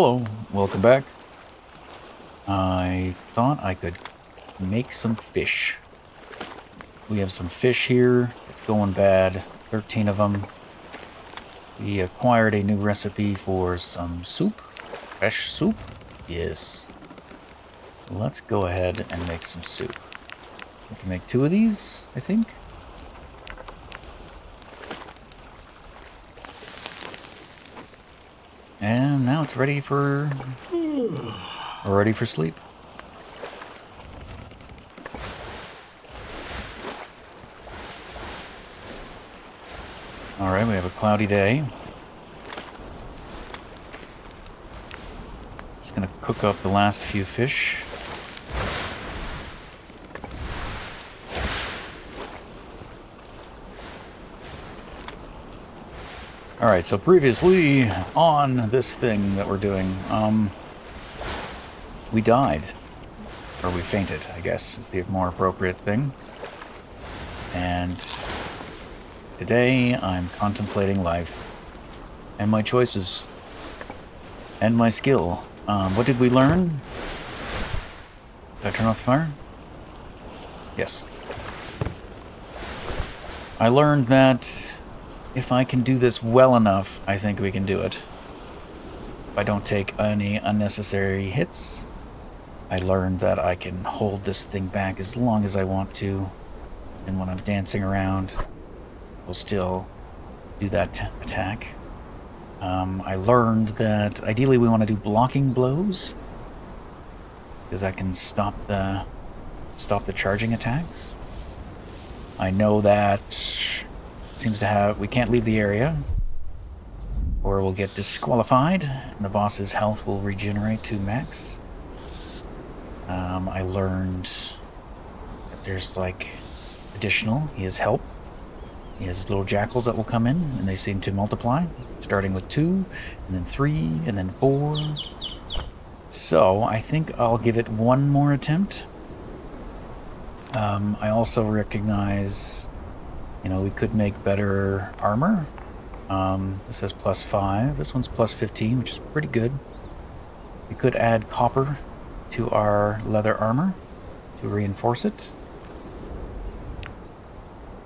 Hello, welcome back. I thought I could make some fish. We have some fish here. It's going bad. 13 of them. We acquired a new recipe for some soup. Fresh soup? Yes. So let's go ahead and make some soup. We can make 2 of these, I think. And now it's ready for sleep. Alright, we have a cloudy day. Just gonna cook up the last few fish. Alright, so previously on this thing that we're doing, we died. Or we fainted, I guess, is the more appropriate thing. And today I'm contemplating life and my choices and my skill. What did we learn? Did I turn off the fire? Yes. I learned that if I can do this well enough, I think we can do it. If I don't take any unnecessary hits, I learned that I can hold this thing back as long as I want to, and when I'm dancing around, we'll still do that attack. I learned that ideally we want to do blocking blows, because that can stop the charging attacks. I know that seems to have, we can't leave the area or we'll get disqualified and the boss's health will regenerate to max. I learned that there's like additional, he has help. He has little jackals that will come in and they seem to multiply, starting with 2 and then 3 and then 4. So I think I'll give it one more attempt. I also recognize, you know, we could make better armor. This has +5. This one's +15, which is pretty good. We could add copper to our leather armor to reinforce it.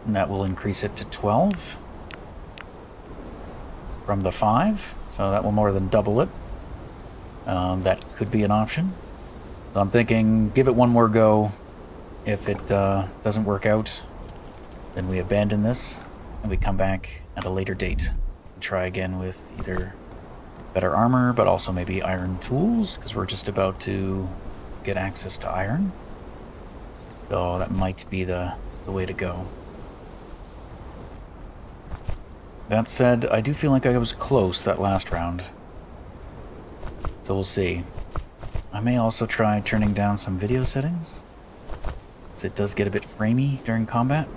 And that will increase it to 12 from the 5. So that will more than double it. That could be an option. So I'm thinking, give it one more go. If it doesn't work out, then we abandon this and we come back at a later date and try again with either better armor, but also maybe iron tools, because we're just about to get access to iron. So that might be the way to go. That said, I do feel like I was close that last round. So we'll see. I may also try turning down some video settings, because it does get a bit framey during combat.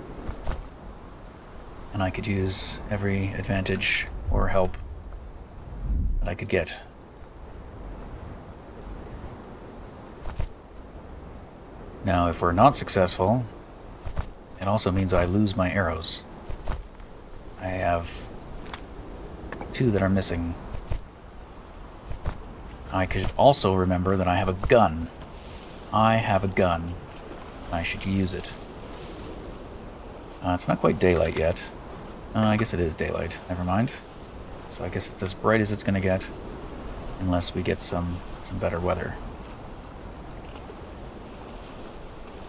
And I could use every advantage or help that I could get. Now, if we're not successful, it also means I lose my arrows. I have 2 that are missing. I could also remember that I have a gun. I have a gun. I should use it. It's not quite daylight yet. I guess it is daylight. Never mind. So I guess it's as bright as it's going to get, unless we get some better weather.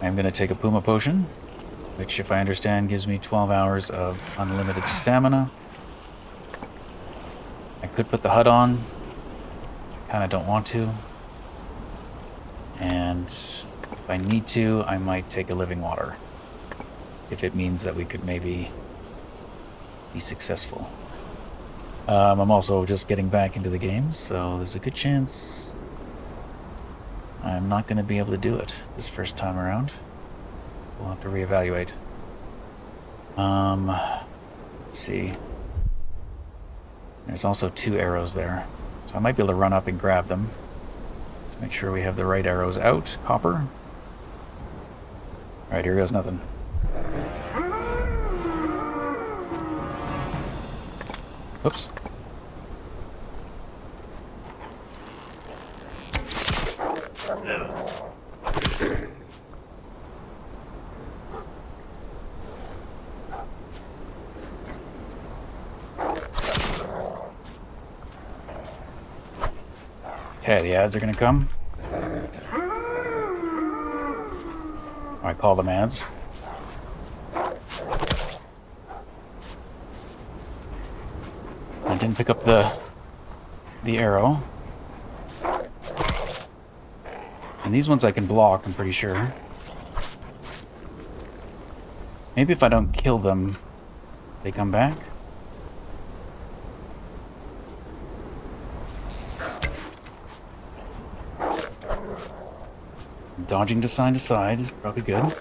I'm going to take a Puma potion, which, if I understand, gives me 12 hours of unlimited stamina. I could put the HUD on. I kind of don't want to. And if I need to, I might take a living water, if it means that we could maybe be successful. I'm also just getting back into the game, so there's a good chance I'm not going to be able to do it this first time around. We'll have to reevaluate. Let's see. There's also 2 arrows there, so I might be able to run up and grab them. Let's make sure we have the right arrows out. Copper. Alright, here goes nothing. Oops. Okay, the ads are gonna come. I call them ads. I didn't pick up the arrow. And these ones I can block, I'm pretty sure. Maybe if I don't kill them, they come back? Dodging to side is probably good.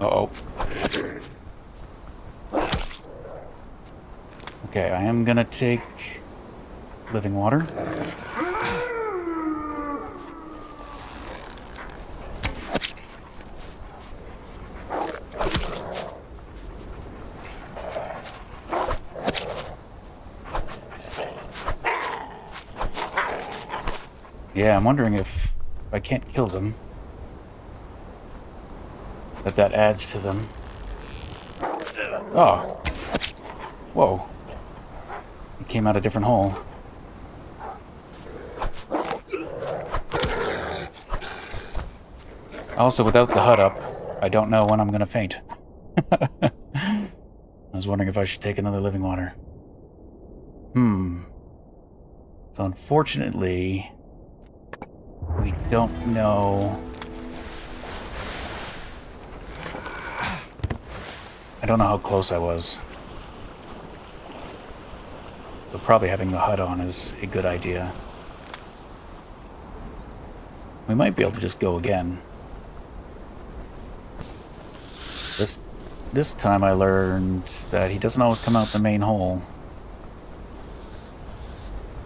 Uh-oh. Okay, I am gonna take living water. Yeah, I'm wondering if I can't kill them, that adds to them. Oh. Whoa. It came out a different hole. Also, without the HUD up, I don't know when I'm gonna faint. I was wondering if I should take another living water. So unfortunately, we don't know. I don't know how close I was. So probably having the HUD on is a good idea. We might be able to just go again. This time I learned that he doesn't always come out the main hole.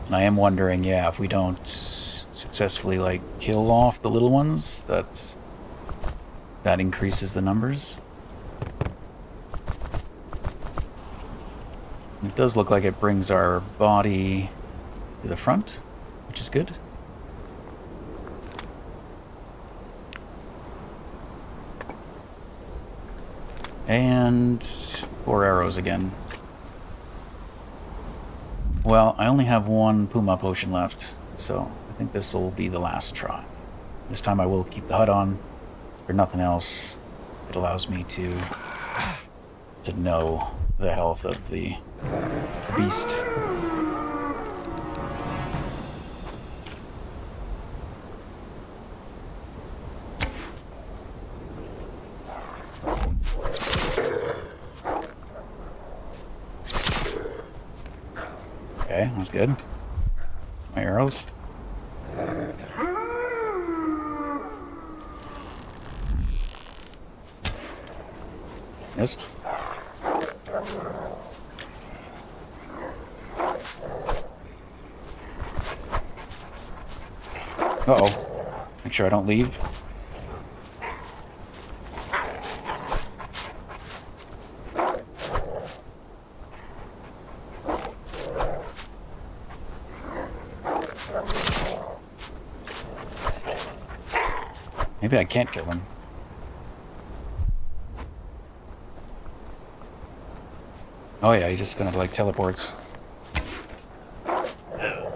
And I am wondering, yeah, if we don't successfully, like, kill off the little ones, that increases the numbers. It does look like it brings our body to the front, which is good. And 4 arrows again. Well, I only have 1 Puma potion left, so I think this will be the last try. This time I will keep the HUD on. For nothing else, it allows me to know the health of the beast. Okay, that's good. My arrows. Missed. Uh-oh. Make sure I don't leave. Maybe I can't kill him. Oh yeah, he just kind of like teleports.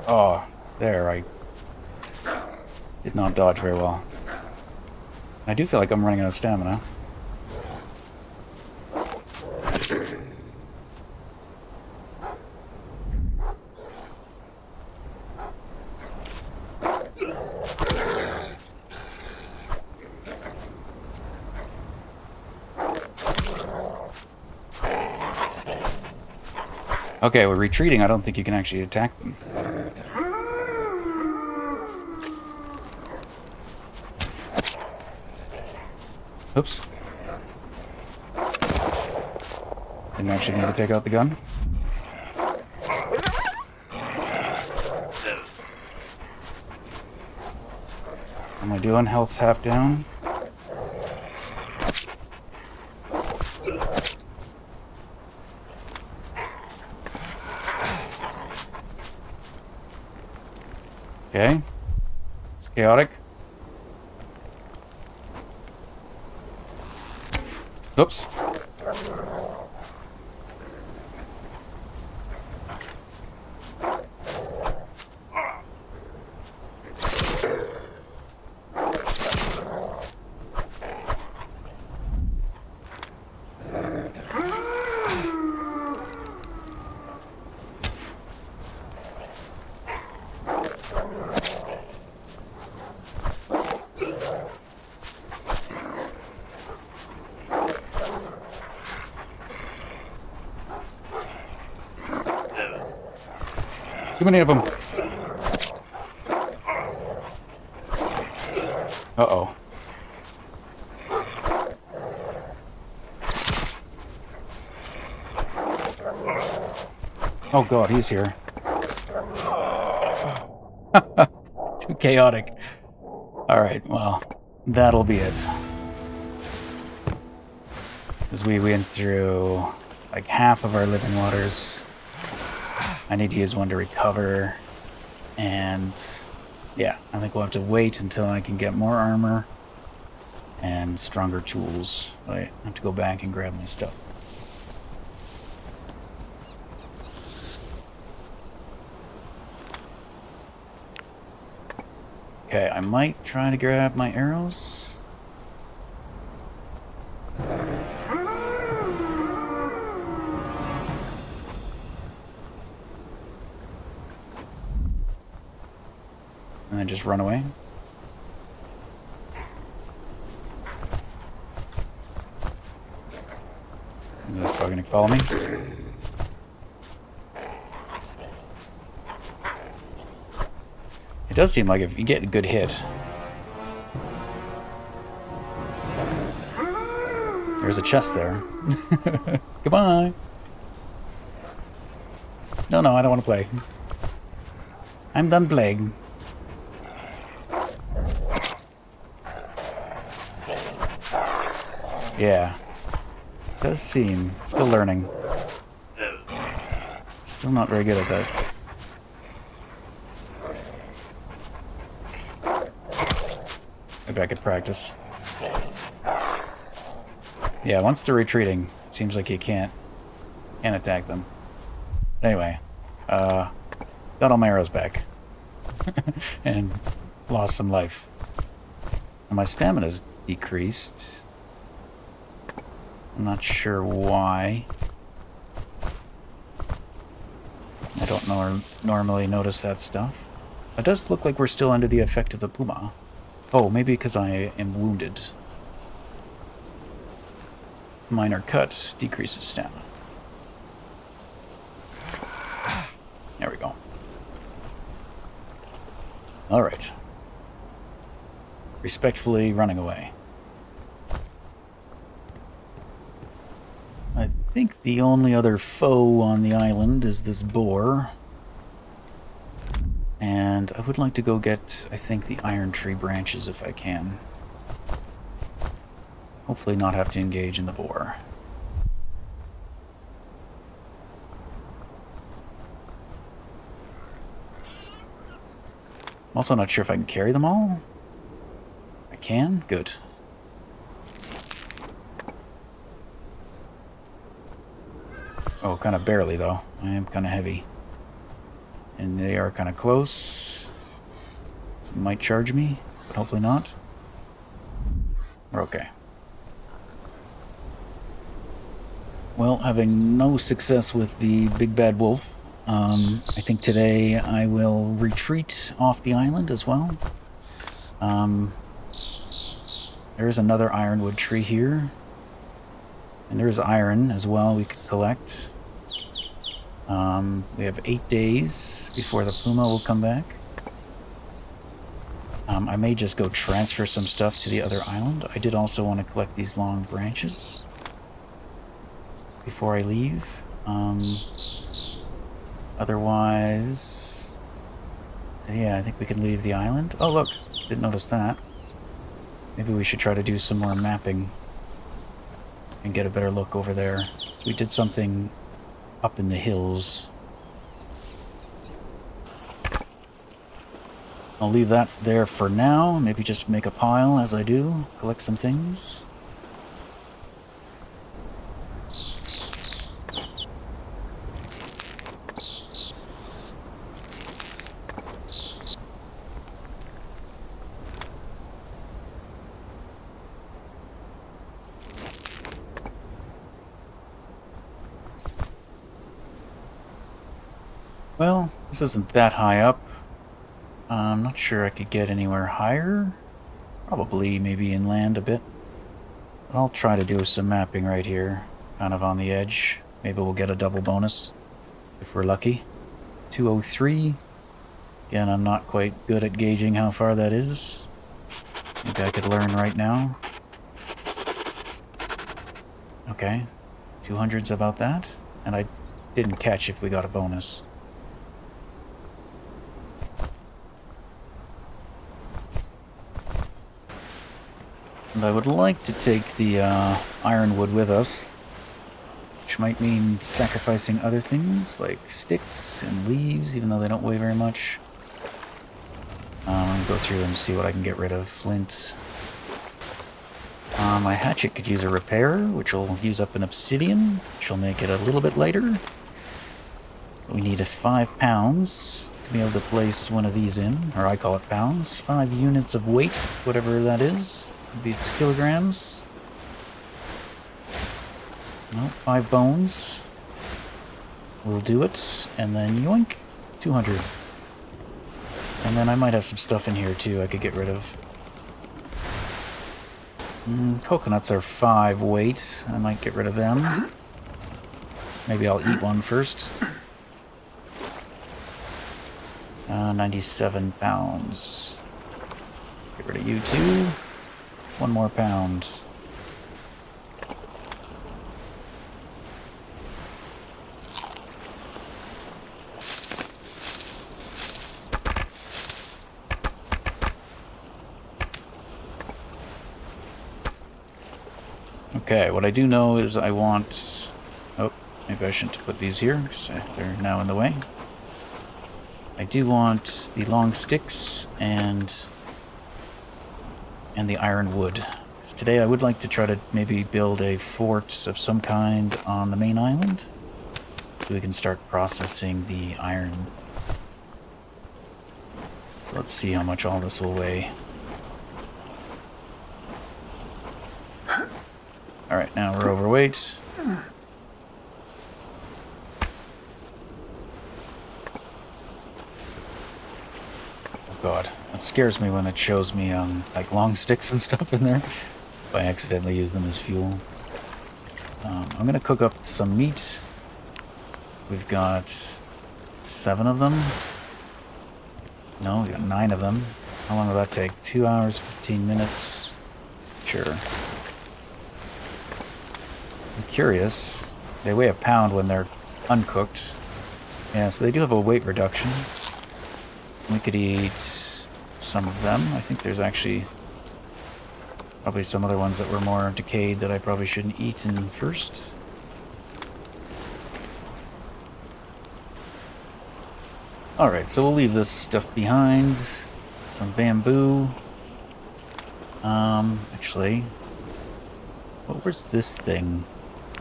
Oh, there, I did not dodge very well. I do feel like I'm running out of stamina. Okay, we're retreating. I don't think you can actually attack them. Oops. Didn't actually need to take out the gun. What am I doing? Health's half down. Okay. It's chaotic. Oops. Too many of them. Uh-oh. Oh god, he's here. Too chaotic. Alright, well, that'll be it. Because we went through like half of our living waters. I need to use one to recover. And yeah, I think we'll have to wait until I can get more armor and stronger tools. I have to go back and grab my stuff. Okay, I might try to grab my arrows. And then just run away. He's probably gonna follow me. It does seem like if you get a good hit. There's a chest there. Goodbye. No, I don't want to play. I'm done playing. Yeah. Does seem. Still learning. Still not very good at that. Maybe I could practice. Yeah, once they're retreating, it seems like you can't attack them. Anyway, got all my arrows back. And lost some life. And my stamina's decreased. I'm not sure why. I don't normally notice that stuff. It does look like we're still under the effect of the puma. Oh, maybe because I am wounded. Minor cut decreases stamina. There we go. Alright. Respectfully running away. I think the only other foe on the island is this boar. And I would like to go get, I think, the iron tree branches if I can. Hopefully not have to engage in the boar. I'm also not sure if I can carry them all. I can? Good. Oh, kind of barely, though. I am kind of heavy. And they are kind of close. Some might charge me, but hopefully not. We're okay. Well, having no success with the big bad wolf, I think today I will retreat off the island as well. There's another ironwood tree here. And there's iron as well we could collect. We have 8 days before the puma will come back. I may just go transfer some stuff to the other island. I did also want to collect these long branches before I leave. Otherwise, yeah, I think we can leave the island. Oh, look, didn't notice that. Maybe we should try to do some more mapping and get a better look over there. So we did something up in the hills. I'll leave that there for now. Maybe just make a pile as I do. Collect some things. Well, this isn't that high up. I'm not sure I could get anywhere higher. Probably maybe inland a bit. But I'll try to do some mapping right here, kind of on the edge. Maybe we'll get a double bonus if we're lucky. 203. Again, I'm not quite good at gauging how far that is. Maybe I could learn right now. Okay, 200's about that. And I didn't catch if we got a bonus. And I would like to take the ironwood with us, which might mean sacrificing other things like sticks and leaves, even though they don't weigh very much. I'll go through and see what I can get rid of. Flint. My hatchet could use a repair, which will use up an obsidian, which will make it a little bit lighter. We need 5 pounds to be able to place one of these in, or I call it pounds. 5 units of weight, whatever that is. Maybe it's kilograms. No, 5 bones. We'll do it, and then yoink, 200. And then I might have some stuff in here too I could get rid of. Coconuts are 5 weight. I might get rid of them. Maybe I'll eat one first. 97 pounds. Get rid of you too. 1 more pound. Okay, what I do know is I want... Oh, maybe I shouldn't put these here, because they're now in the way. I do want the long sticks and the ironwood. So today I would like to try to maybe build a fort of some kind on the main island, so we can start processing the iron. So let's see how much all this will weigh. Alright, now we're overweight. Oh god, it scares me when it shows me like long sticks and stuff in there. If I accidentally use them as fuel. I'm gonna cook up some meat. We've got 7 of them. No, we got 9 of them. How long will that take? 2 hours, 15 minutes. Sure. I'm curious. They weigh a pound when they're uncooked. Yeah, so they do have a weight reduction. We could eat some of them. I think there's actually probably some other ones that were more decayed that I probably shouldn't eat in first. Alright, so we'll leave this stuff behind. Some bamboo. Actually... Well, where's this thing?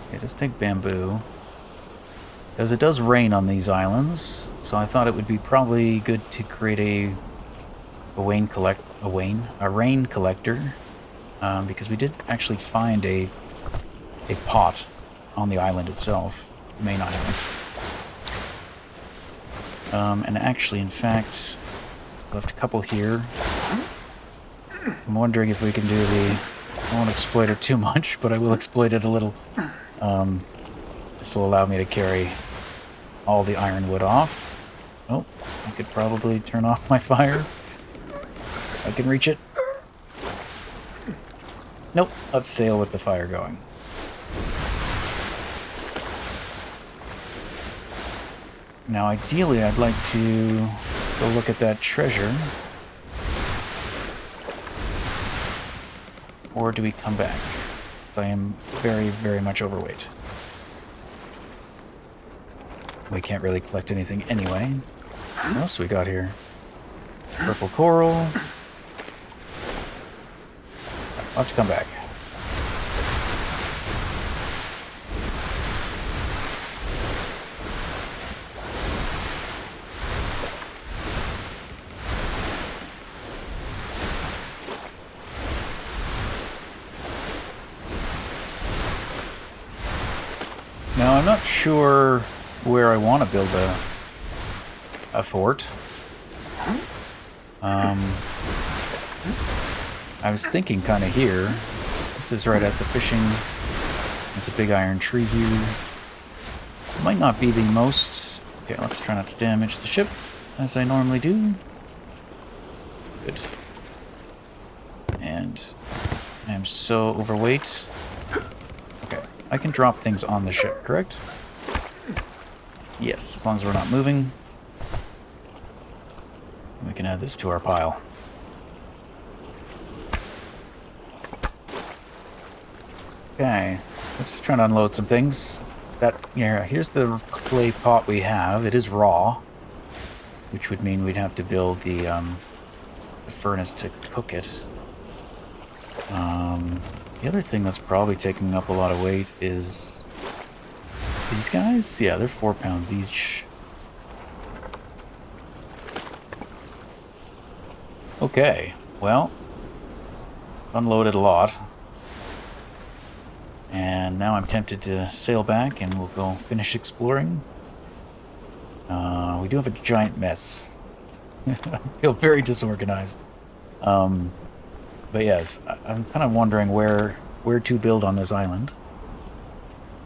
Okay, let's take bamboo. Because it does rain on these islands, so I thought it would be probably good to create a rain collector. Because we did actually find a pot on the island itself. Main island. And actually, in fact, left a couple here. I'm wondering if we can do the... I won't exploit it too much, but I will exploit it a little. This will allow me to carry all the ironwood off. Oh, I could probably turn off my fire. I can reach it. Nope, let's sail with the fire going. Now, ideally, I'd like to go look at that treasure. Or do we come back? Because I am very, very much overweight. We can't really collect anything anyway. What else we got here? Purple coral. I'll have to come back. Now, I'm not sure where I want to build a fort. I was thinking kind of here. This is right at the fishing. There's a big iron tree here. Might not be the most... Okay, let's try not to damage the ship, as I normally do. Good. And I'm so overweight. Okay, I can drop things on the ship, correct? Yes, as long as we're not moving. We can add this to our pile. Okay, so just trying to unload some things. Here's the clay pot we have. It is raw, which would mean we'd have to build the furnace to cook it. The other thing that's probably taking up a lot of weight is these guys. Yeah, they're 4 pounds each. Okay, well, unloaded a lot. And now I'm tempted to sail back and we'll go finish exploring. We do have a giant mess. I feel very disorganized. But yes, I'm kind of wondering where to build on this island.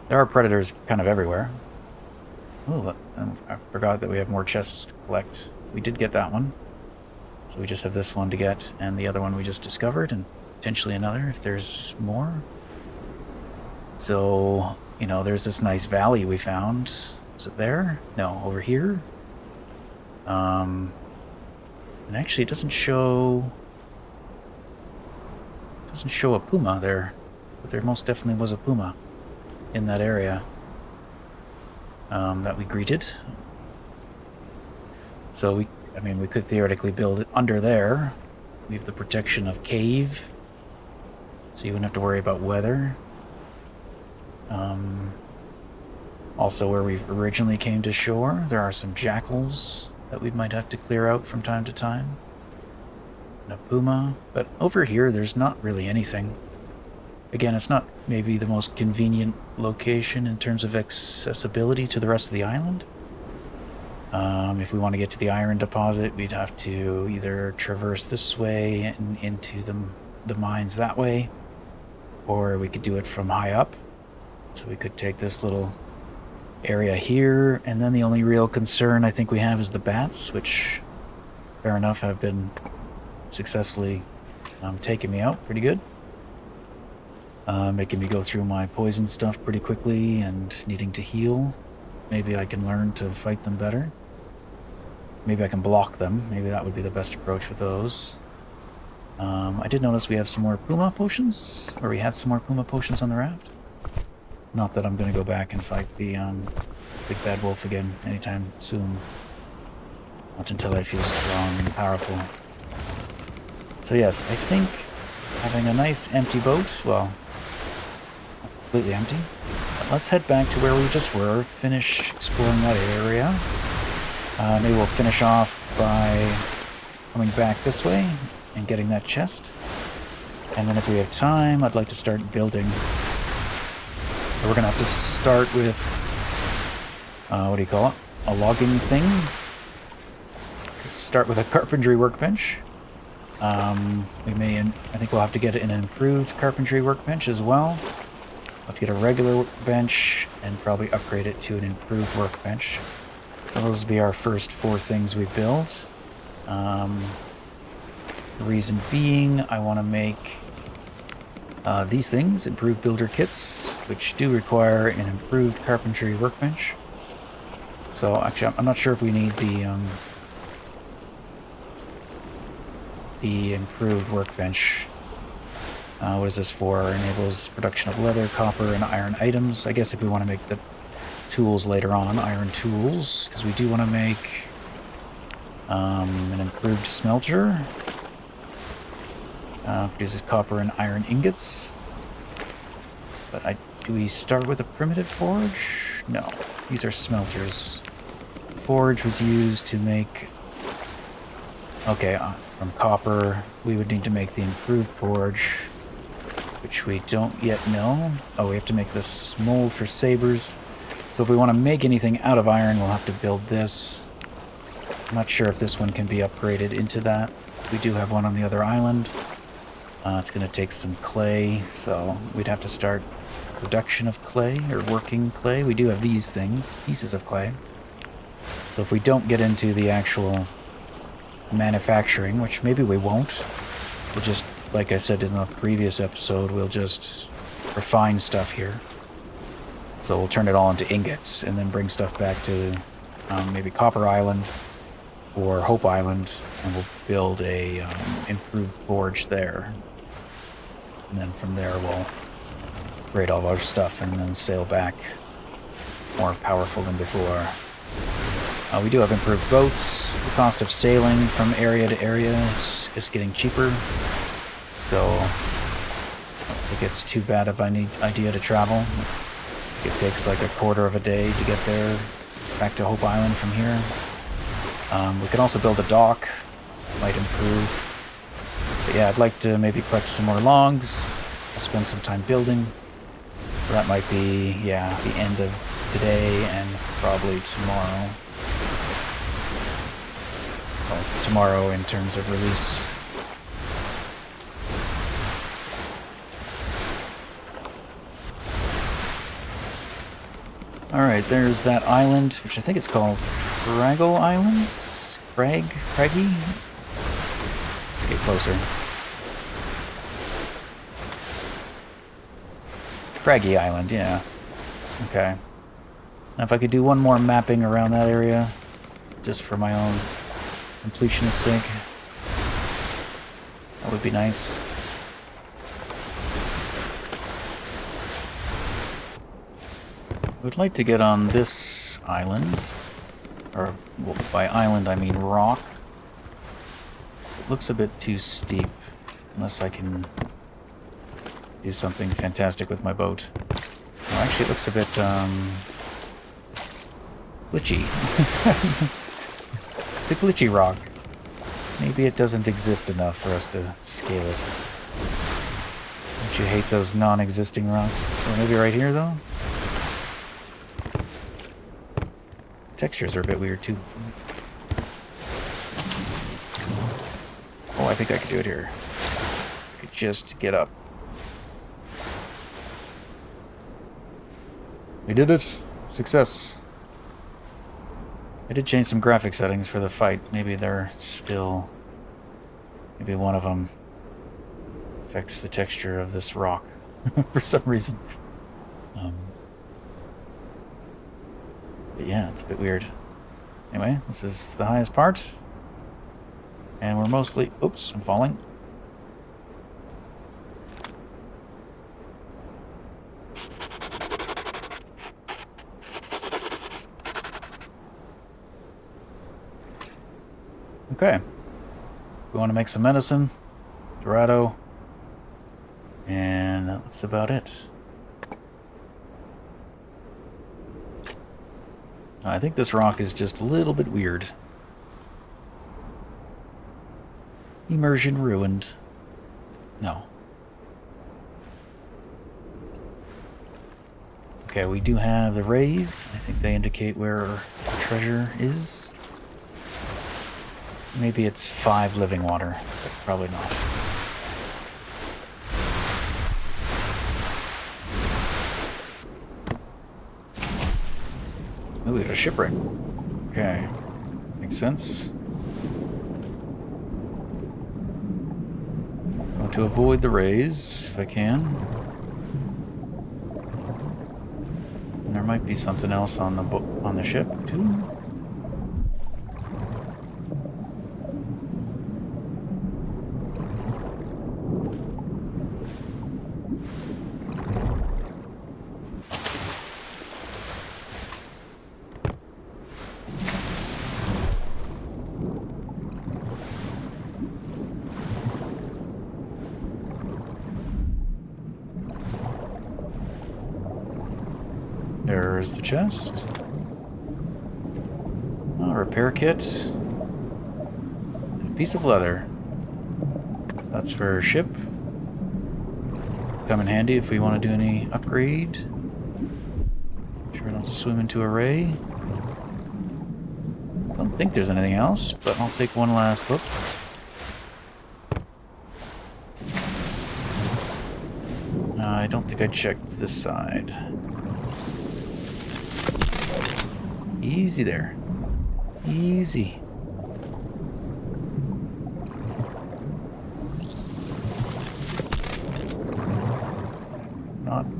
There are predators kind of everywhere. Oh, I forgot that we have more chests to collect. We did get that one. So we just have this one to get, and the other one we just discovered, and potentially another if there's more. So, you know, there's this nice valley we found. Is it there? No, over here. And actually it doesn't show a puma there. But there most definitely was a puma in that area that we greeted. So we could theoretically build it under there. We have the protection of cave, so you wouldn't have to worry about weather. Also, where we originally came to shore, there are some jackals that we might have to clear out from time to time. And a puma, but over here there's not really anything. Again, it's not maybe the most convenient location in terms of accessibility to the rest of the island. If we want to get to the iron deposit, we'd have to either traverse this way and into the mines that way, or we could do it from high up. So we could take this little area here, and then the only real concern I think we have is the bats, which, fair enough, have been successfully taking me out pretty good. Making me go through my poison stuff pretty quickly and needing to heal. Maybe I can learn to fight them better. Maybe I can block them. Maybe that would be the best approach with those. I did notice we have some more Puma potions, or we had some more Puma potions on the raft. Not that I'm going to go back and fight the big bad wolf again anytime soon. Not until I feel strong and powerful. So yes, I think having a nice empty boat, well, not completely empty. But let's head back to where we just were, finish exploring that area. Maybe we'll finish off by coming back this way and getting that chest. And then if we have time, I'd like to start building. We're going to have to start with, what do you call it? A logging thing. Start with a carpentry workbench. I think we'll have to get an improved carpentry workbench as well. We'll have to get a regular workbench and probably upgrade it to an improved workbench. So those will be our first 4 things we build. The reason being, I want to make these things, improved builder kits, which do require an improved carpentry workbench. So actually, I'm not sure if we need the improved workbench. What is this for? Enables production of leather, copper, and iron items. I guess if we want to make the tools later on, iron tools, because we do want to make An improved smelter. Produces copper and iron ingots. But do we start with a primitive forge? No, these are smelters. Forge was used to make... Okay, from copper, we would need to make the improved forge, which we don't yet know. Oh, we have to make this mold for sabers. So if we want to make anything out of iron, we'll have to build this. I'm not sure if this one can be upgraded into that. We do have one on the other island. It's going to take some clay, so we'd have to start production of clay, or working clay. We do have these things, pieces of clay. So if we don't get into the actual manufacturing, which maybe we won't, we'll just, like I said in the previous episode, we'll just refine stuff here. So we'll turn it all into ingots, and then bring stuff back to maybe Copper Island or Hope Island, and we'll build a improved forge there. And then from there we'll upgrade all of our stuff and then sail back more powerful than before. We do have improved boats. The cost of sailing from area to area is getting cheaper. So I don't think it's too bad of an idea to travel. It takes like a quarter of a day to get there, back to Hope Island from here. We could also build a dock. Might improve. But yeah, I'd like to maybe collect some more logs. I'll spend some time building. So that might be, yeah, the end of today and probably tomorrow. Well, tomorrow in terms of release. Alright, there's that island, which I think is called Craggle Island? Craggy? Let's get closer. Craggy Island, yeah. Okay. Now if I could do one more mapping around that area, just for my own completionist sake, that would be nice. I would like to get on this island, or well, by island I mean rock. It looks a bit too steep, unless I can do something fantastic with my boat. Well, actually it looks a bit glitchy. It's a glitchy rock. Maybe it doesn't exist enough for us to scale it. Don't you hate those non-existing rocks? Or maybe right here though? Textures are a bit weird too. Oh, I think I could do it here. I could just get up. We did it! Success! I did change some graphic settings for the fight. Maybe they're still... Maybe one of them affects the texture of this rock for some reason. But yeah, it's a bit weird. Anyway, this is the highest part. And we're mostly... Oops, I'm falling. Okay. We want to make some medicine. Dorado. And that's about it. I think this rock is just a little bit weird. Immersion ruined. No. Okay, we do have the rays. I think they indicate where our treasure is. Maybe it's 5 living water, but probably not. Oh, we got a shipwreck. Okay. Makes sense. Going to avoid the rays, if I can. And there might be something else on the ship, too. Where's the chest? Oh, repair kit. And a piece of leather. That's for our ship. Come in handy if we want to do any upgrade. Sure we don't swim into a ray. Don't think there's anything else, but I'll take one last look. I don't think I checked this side. Easy there. Easy.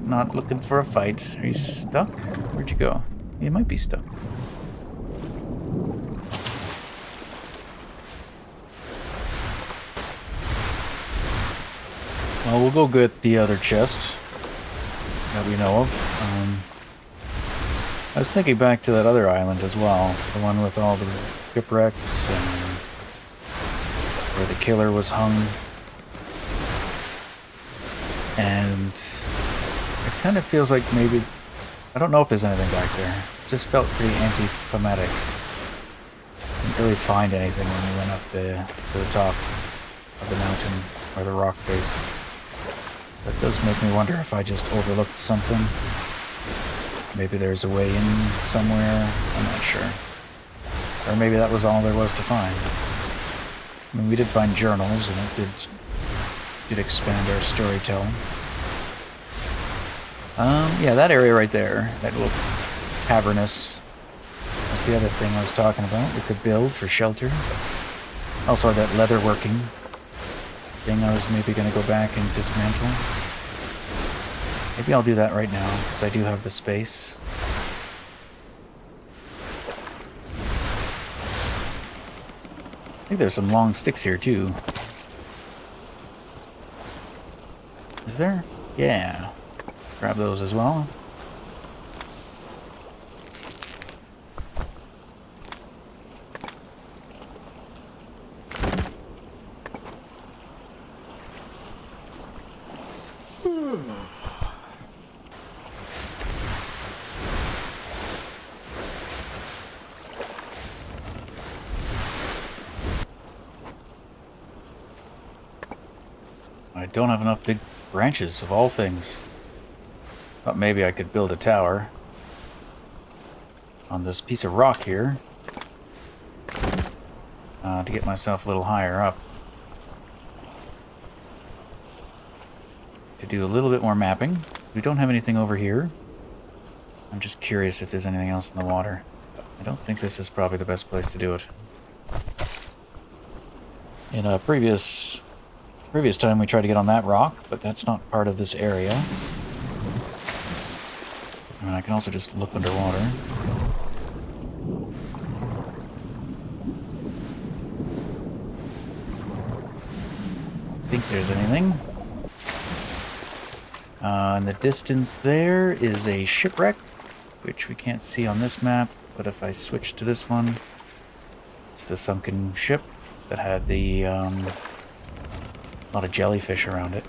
Not looking for a fight. Are you stuck? Where'd you go? You might be stuck. Well, we'll go get the other chest that we know of. I was thinking back to that other island as well. The one with all the shipwrecks and where the killer was hung. And it kind of feels like maybe... I don't know if there's anything back there. It just felt pretty anticlimactic. Didn't really find anything when we went up to the top of the mountain or the rock face. So it does make me wonder if I just overlooked something. Maybe there's a way in somewhere. I'm not sure. Or maybe that was all there was to find. I mean, we did find journals, and it did expand our storytelling. Yeah, that area right there, that little cavernous, that's the other thing I was talking about. We could build for shelter. Also, that leatherworking thing I was maybe going to go back and dismantle. Maybe I'll do that right now, because I do have the space. I think there's some long sticks here, too. Is there? Yeah. Grab those as well. I don't have enough big branches, of all things. Thought maybe I could build a tower on this piece of rock here to get myself a little higher up. To do a little bit more mapping. We don't have anything over here. I'm just curious if there's anything else in the water. I don't think this is probably the best place to do it. In a previous time we tried to get on that rock, but that's not part of this area. And I can also just look underwater. Don't think there's anything. In the distance there is a shipwreck, which we can't see on this map, but if I switch to this one, it's the sunken ship that had the a lot of jellyfish around it.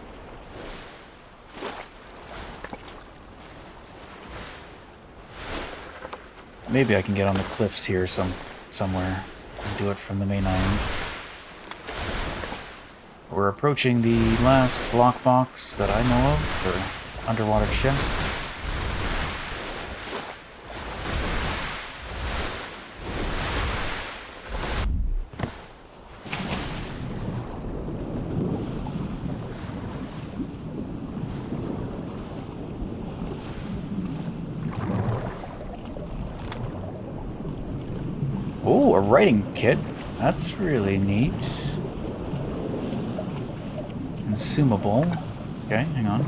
Maybe I can get on the cliffs here somewhere and do it from the main island. We're approaching the last lockbox that I know of for underwater chest. Oh, a writing kit. That's really neat. Consumable. Okay, hang on.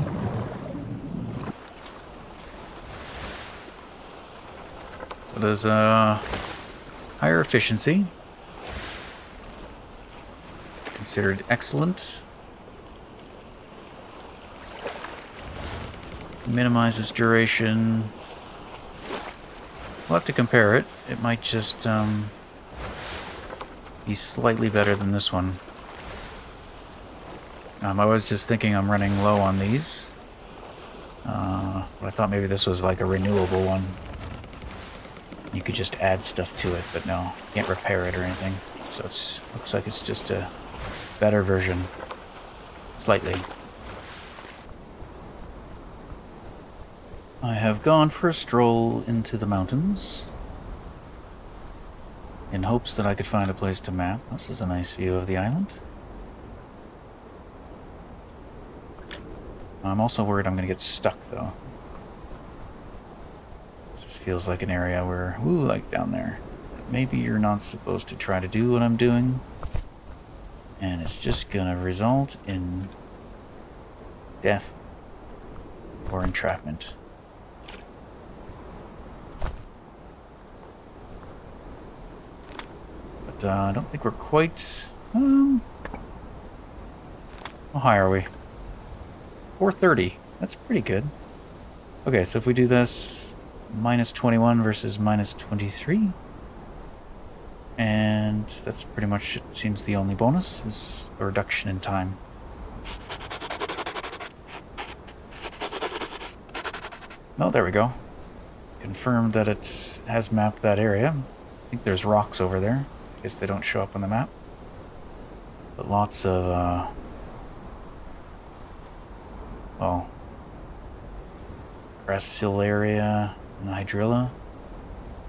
So there's a higher efficiency. Considered excellent. Minimizes duration. We'll have to compare it. It might just be slightly better than this one. I was just thinking I'm running low on these. But I thought maybe this was like a renewable one. You could just add stuff to it, but no, can't repair it or anything. So it looks like it's just a better version. Slightly. I have gone for a stroll into the mountains in hopes that I could find a place to map. This is a nice view of the island. I'm also worried I'm going to get stuck, though. This feels like an area where, ooh, like down there. Maybe you're not supposed to try to do what I'm doing, and it's just going to result in death or entrapment. But I don't think we're quite... how high are we? 430. That's pretty good. Okay, so if we do this, minus 21 versus minus 23. And that's pretty much, it seems, the only bonus is a reduction in time. Oh, there we go. Confirmed that it has mapped that area. I think there's rocks over there. I guess they don't show up on the map. But lots of, well, Gracilaria and the Hydrilla.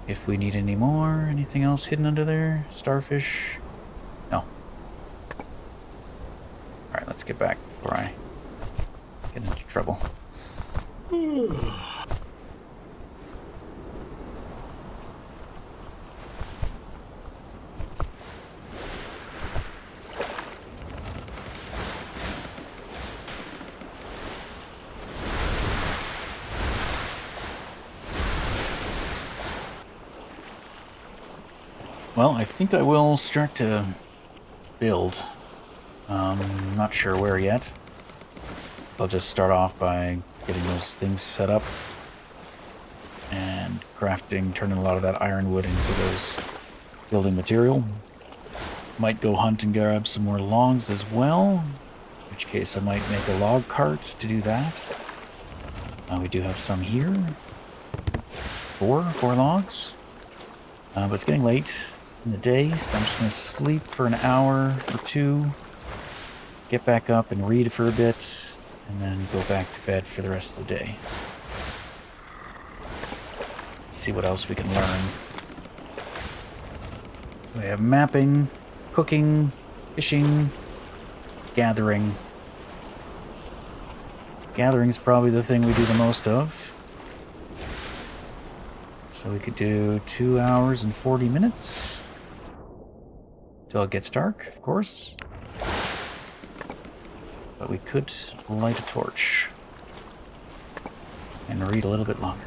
If we need any more, anything else hidden under there? Starfish? No. Alright, let's get back before I get into trouble. Well, I think I will start to build. Not sure where yet. I'll just start off by getting those things set up and crafting, turning a lot of that ironwood into those building material. Might go hunt and grab some more logs as well, in which case I might make a log cart to do that. We do have some here. Four logs. But it's getting late in the day, so I'm just going to sleep for an hour or two, get back up and read for a bit, and then go back to bed for the rest of the day. Let's see what else we can learn. We have mapping, cooking, fishing, gathering. Gathering's probably the thing we do the most of. So we could do 2 hours and 40 minutes. Till it gets dark, of course. But we could light a torch. And read a little bit longer.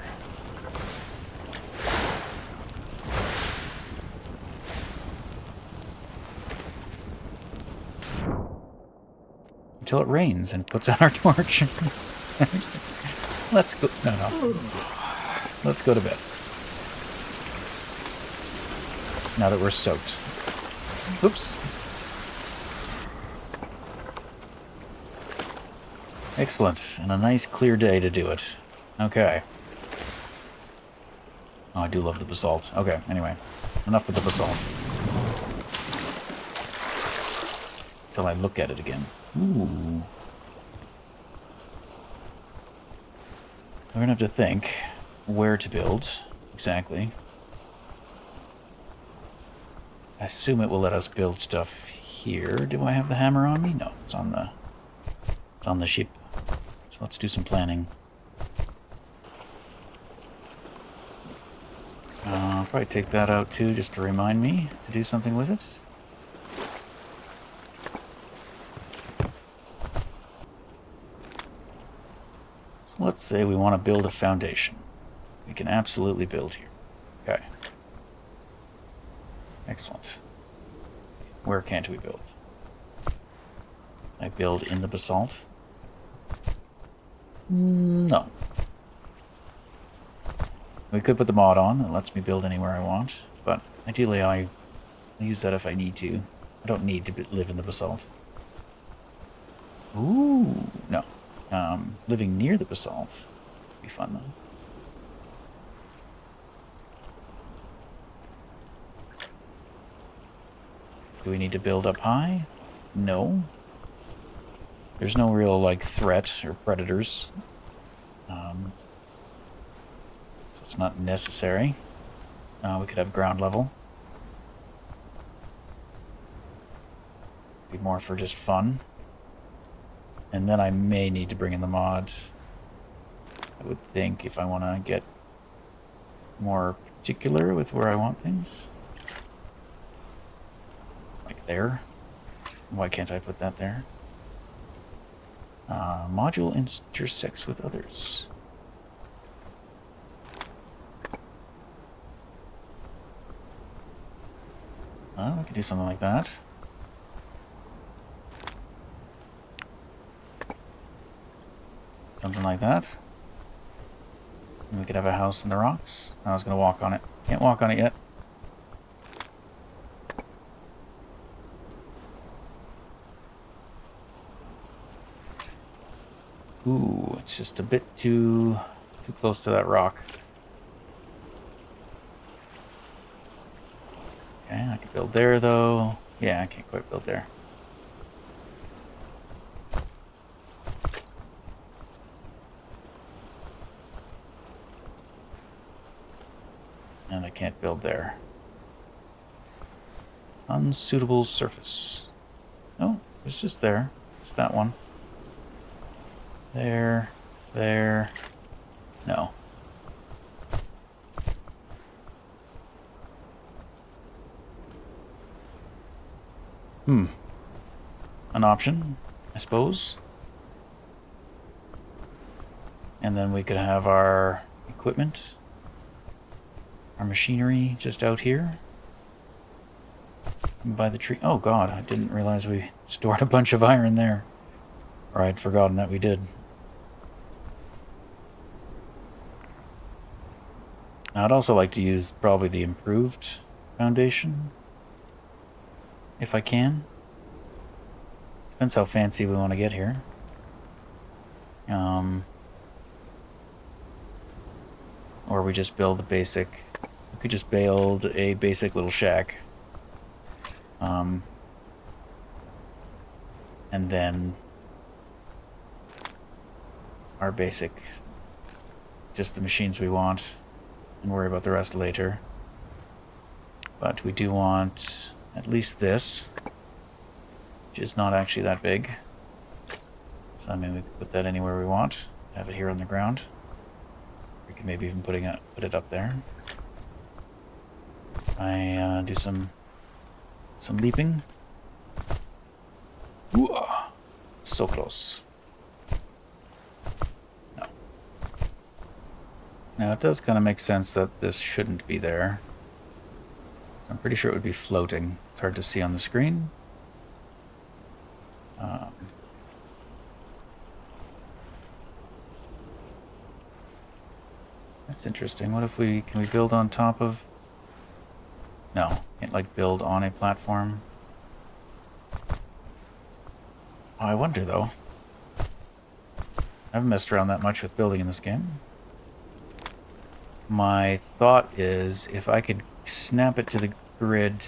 Until it rains and puts out our torch. Let's go. No. Let's go to bed. Now that we're soaked. Oops. Excellent. And a nice clear day to do it. Okay. Oh, I do love the basalt. Okay, anyway. Enough with the basalt. Till I look at it again. Ooh. We're gonna have to think where to build exactly. I assume it will let us build stuff here. Do I have the hammer on me? No, it's on the ship. So let's do some planning. I'll probably take that out too, just to remind me to do something with it. So let's say we want to build a foundation. We can absolutely build here. Okay. Excellent. Where can't we build? I build in the basalt? No. We could put the mod on. It lets me build anywhere I want. But ideally I use that if I need to. I don't need to live in the basalt. Ooh, no. Living near the basalt would be fun though. Do we need to build up high? No. There's no real, like, threat or predators. So it's not necessary. We could have ground level. Be more for just fun. And then I may need to bring in the mod. I would think if I want to get more particular with where I want things. Like there. Why can't I put that there? Module intersects with others. Well, we could do something like that. Something like that. And we could have a house in the rocks. I was going to walk on it. Can't walk on it yet. Ooh, it's just a bit too close to that rock. Okay, I could build there though. Yeah, I can't quite build there. And I can't build there. Unsuitable surface. No, it's just there. It's that one. There. No. An option, I suppose. And then we could have our equipment, our machinery just out here. By the tree. Oh god, I didn't realize we stored a bunch of iron there. Or I'd forgotten that we did. Now, I'd also like to use probably the improved foundation. If I can. Depends how fancy we want to get here. Or we just build a basic... We could just build a basic little shack. And then... our basic... just the machines we want. And worry about the rest later. But we do want at least this. Which is not actually that big. So I mean we can put that anywhere we want. Have it here on the ground. We can maybe even put it up there. I do some leaping. Ooh, so close. No. Now it does kind of make sense that this shouldn't be there. So I'm pretty sure it would be floating. It's hard to see on the screen. That's interesting. What if can we build on top of... No, can't like build on a platform. Oh, I wonder though. I haven't messed around that much with building in this game. My thought is if I could snap it to the grid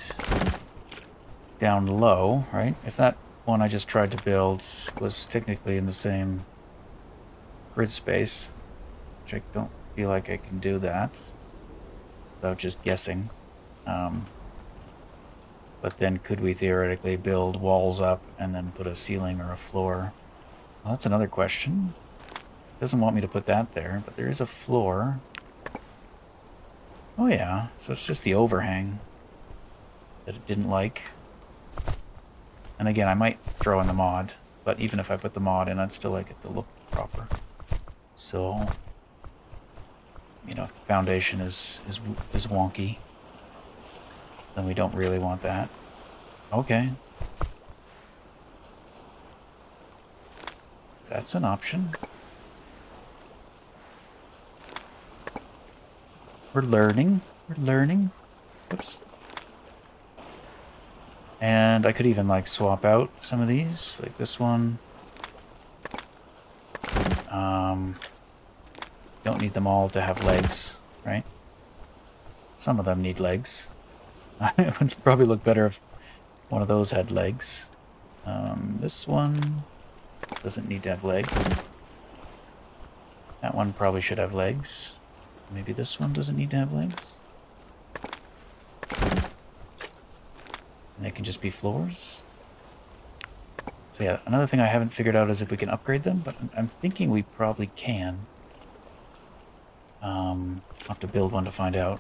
down low, right? If that one I just tried to build was technically in the same grid space, which I don't feel like I can do that without just guessing. But then could we theoretically build walls up and then put a ceiling or a floor? Well, that's another question. It doesn't want me to put that there, but there is a floor. Oh yeah, so it's just the overhang that it didn't like. And again, I might throw in the mod, but even if I put the mod in, I'd still like it to look proper. So, you know, if the foundation is wonky, then we don't really want that. Okay. That's an option. We're learning. We're learning. Oops. And I could even, like, swap out some of these, like this one. Don't need them all to have legs, right? Some of them need legs. It would probably look better if One of those had legs. This one doesn't need to have legs. That one probably should have legs. Maybe this one doesn't need to have legs. And they can just be floors. So yeah, another thing I haven't figured out is if we can upgrade them, but I'm thinking we probably can. I'll have to build one to find out.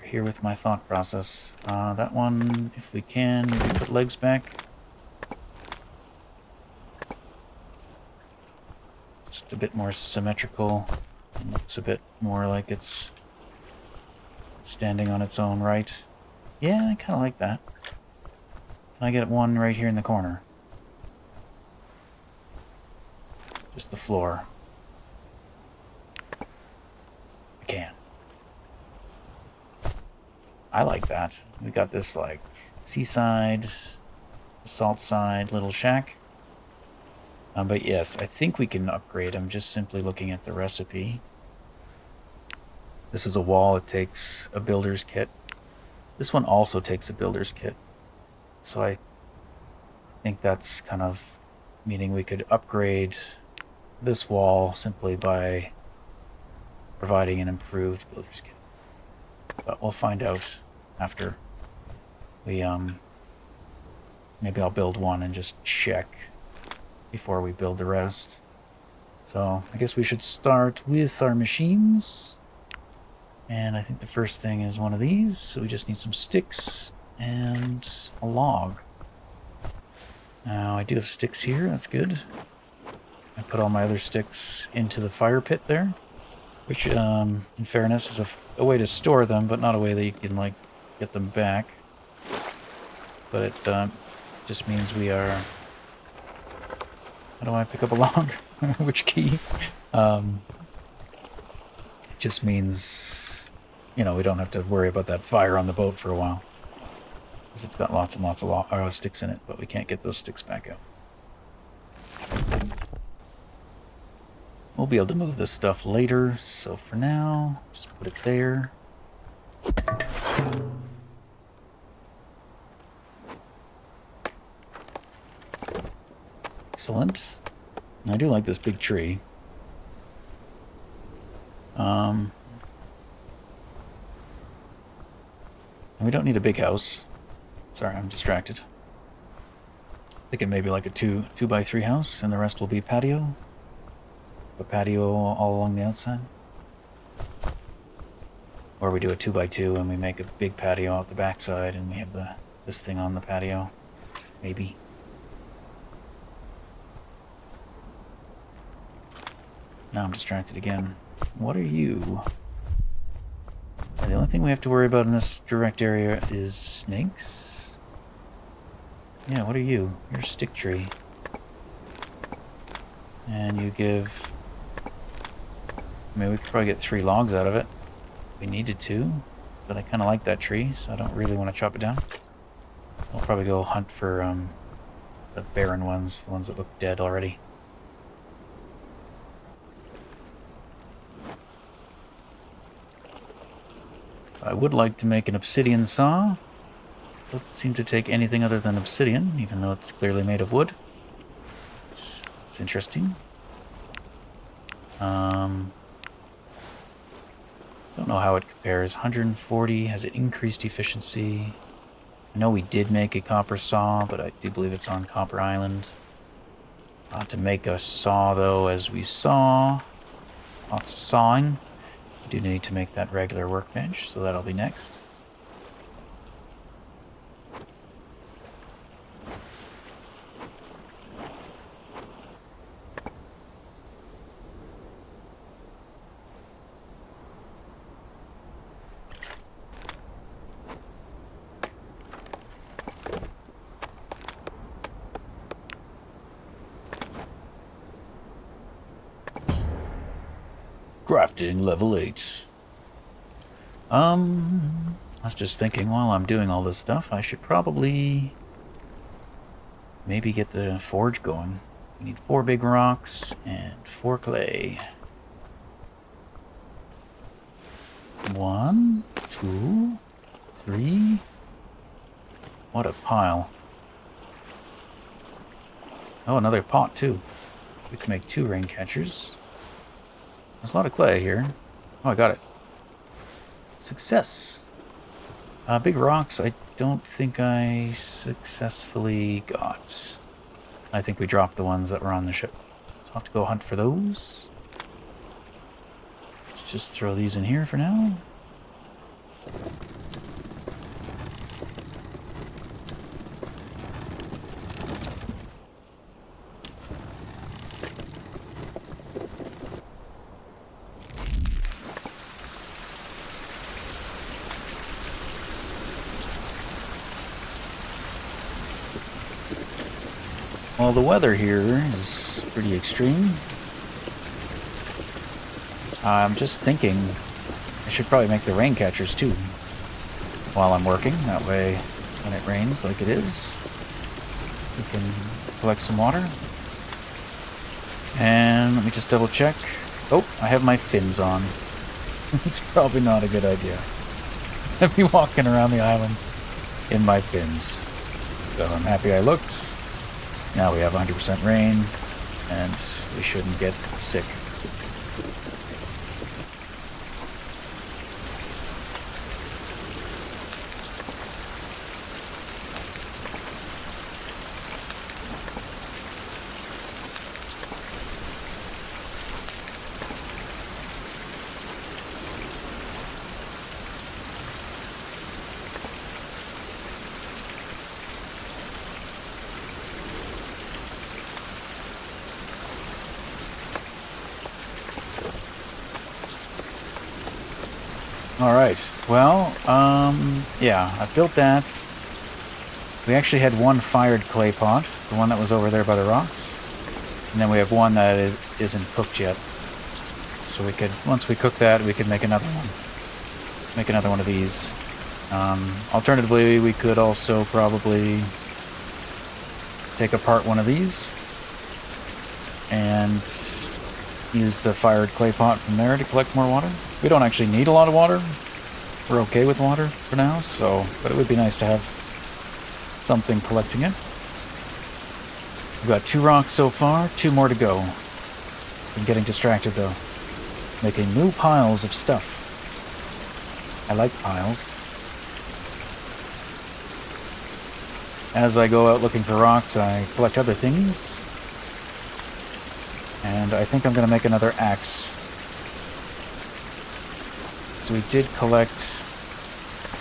Here with my thought process. That one, if we can, maybe put legs back. Just a bit more symmetrical. It looks a bit more like it's standing on its own right. Yeah, I kind of like that. Can I get one right here in the corner? Just the floor. I can. I like that. We got this, like, seaside, salt side little shack. But yes, I think we can upgrade. I'm just simply looking at the recipe. This is a wall. It takes a builder's kit. This one also takes a builder's kit. So I think that's kind of meaning we could upgrade this wall simply by providing an improved builder's kit. But we'll find out after we, maybe I'll build one and just check before we build the rest. So I guess we should start with our machines. And I think the first thing is one of these. So we just need some sticks and a log. Now I do have sticks here, that's good. I put all my other sticks into the fire pit there. Which, in fairness, is a way to store them, but not a way that you can, like, get them back. But it just means we are... How do I pick up a log? Which key? It just means, you know, we don't have to worry about that fire on the boat for a while. Because it's got lots and lots of sticks in it, but we can't get those sticks back out. We'll be able to move this stuff later, so for now, just put it there. Excellent. I do like this big tree. And we don't need a big house. Sorry, I'm distracted. Thinking maybe like a 2x3 house, and the rest will be patio. A patio all along the outside. Or we do a 2x2 and we make a big patio out the backside and we have this thing on the patio. Maybe. Now I'm distracted again. What are you? The only thing we have to worry about in this direct area is snakes. Yeah, what are you? You're a stick tree. And you give... I mean, we could probably get 3 logs out of it. If we needed to. But I kind of like that tree, so I don't really want to chop it down. I'll probably go hunt for the barren ones, the ones that look dead already. So I would like to make an obsidian saw. Doesn't seem to take anything other than obsidian, even though it's clearly made of wood. It's interesting. Don't know how it compares. 140, has it increased efficiency? I know we did make a copper saw, but I do believe it's on Copper Island. To make a saw, though, as we saw, lots of sawing. We do need to make that regular workbench, so that'll be next. Crafting level 8. I was just thinking while I'm doing all this stuff, I should probably maybe get the forge going. We need 4 big rocks and 4 clay. 1, 2, 3. What a pile. Oh, another pot, too. We can make 2 rain catchers. There's a lot of clay here. Oh, I got it. Success. Big rocks, I don't think I successfully got. I think we dropped the ones that were on the ship. So I'll have to go hunt for those. Let's just throw these in here for now. Well, the weather here is pretty extreme. I'm just thinking I should probably make the rain catchers too while I'm working. That way, when it rains like it is, we can collect some water. And let me just double check. Oh, I have my fins on. It's probably not a good idea. I'd be walking around the island in my fins. So I'm happy I looked. Now we have 100% rain, and we shouldn't get sick. Alright, well, yeah, I built that. We actually had one fired clay pot, the one that was over there by the rocks. And then we have one that isn't cooked yet. So we could, once we cook that, we could make another one. Make another one of these. Alternatively, we could also probably take apart one of these and use the fired clay pot from there to collect more water. We don't actually need a lot of water. We're okay with water for now, so, but it would be nice to have something collecting it. We've got 2 rocks so far, 2 more to go. I'm getting distracted though. Making new piles of stuff. I like piles. As I go out looking for rocks, I collect other things. And I think I'm going to make another axe. So we did collect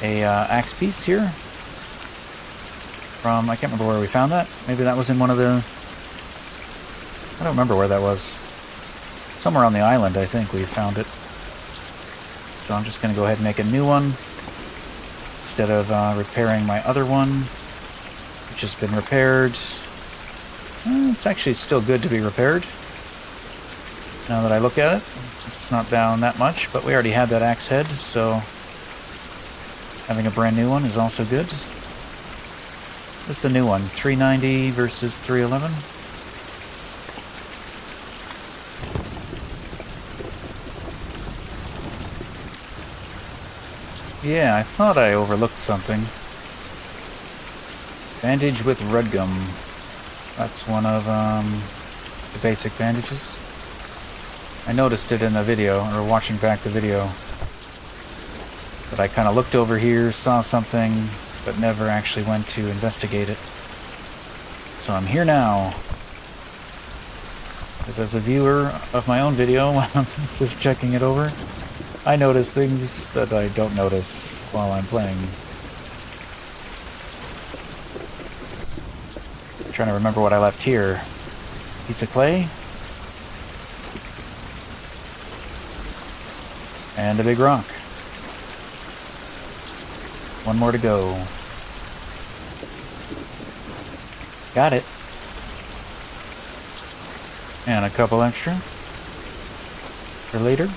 a axe piece here. From, I can't remember where we found that. Maybe that was in one of the... I don't remember where that was. Somewhere on the island, I think we found it. So I'm just going to go ahead and make a new one. Instead of repairing my other one, which has been repaired. It's actually still good to be repaired. Now that I look at it, it's not down that much, but we already had that axe head, so having a brand new one is also good. What's the new one? 390 versus 311? Yeah, I thought I overlooked something. Bandage with Rudgum. That's one of the basic bandages. I noticed it in the video, or watching back the video, that I kind of looked over here, saw something, but never actually went to investigate it. So I'm here now. Because as a viewer of my own video, when I'm just checking it over, I notice things that I don't notice while I'm playing. I'm trying to remember what I left here. Piece of clay? And a big rock. One more to go. Got it. And a couple extra for later.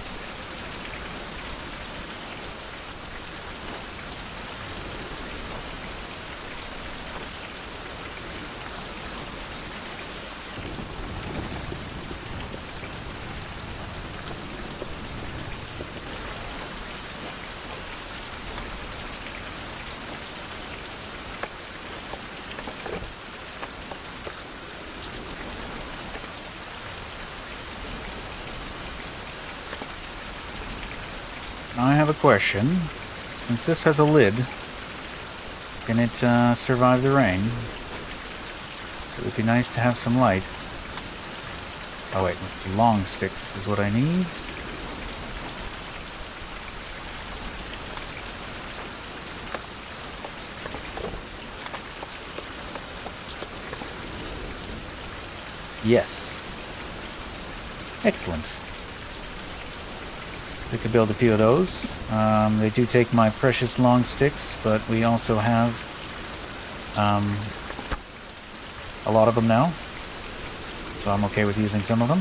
I have a question. Since this has a lid, can it survive the rain? So it would be nice to have some light. Oh wait, long sticks is what I need. Yes. Excellent. We could build a few of those. They do take my precious long sticks, but we also have a lot of them now. So I'm okay with using some of them.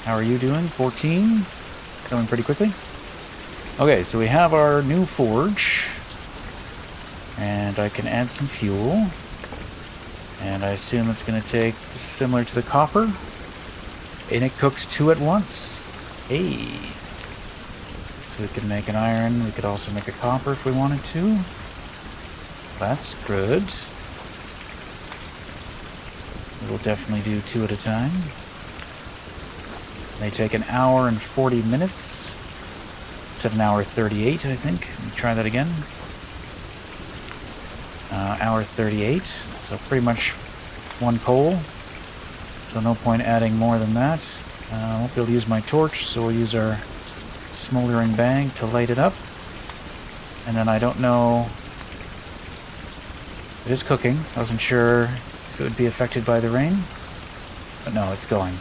How are you doing? 14? Going pretty quickly. Okay, so we have our new forge. And I can add some fuel. And I assume it's going to take similar to the copper. And it cooks 2 at once. Hey. So we can make an iron. We could also make a copper if we wanted to. That's good. We'll definitely do 2 at a time. They take an hour and 40 minutes. It's at an hour 38, I think. Let me try that again. Hour 38. So pretty much 1 coal. So no point adding more than that. I won't be able to use my torch, so we'll use our smoldering bag to light it up. And then I don't know... It is cooking. I wasn't sure if it would be affected by the rain. But no, it's going.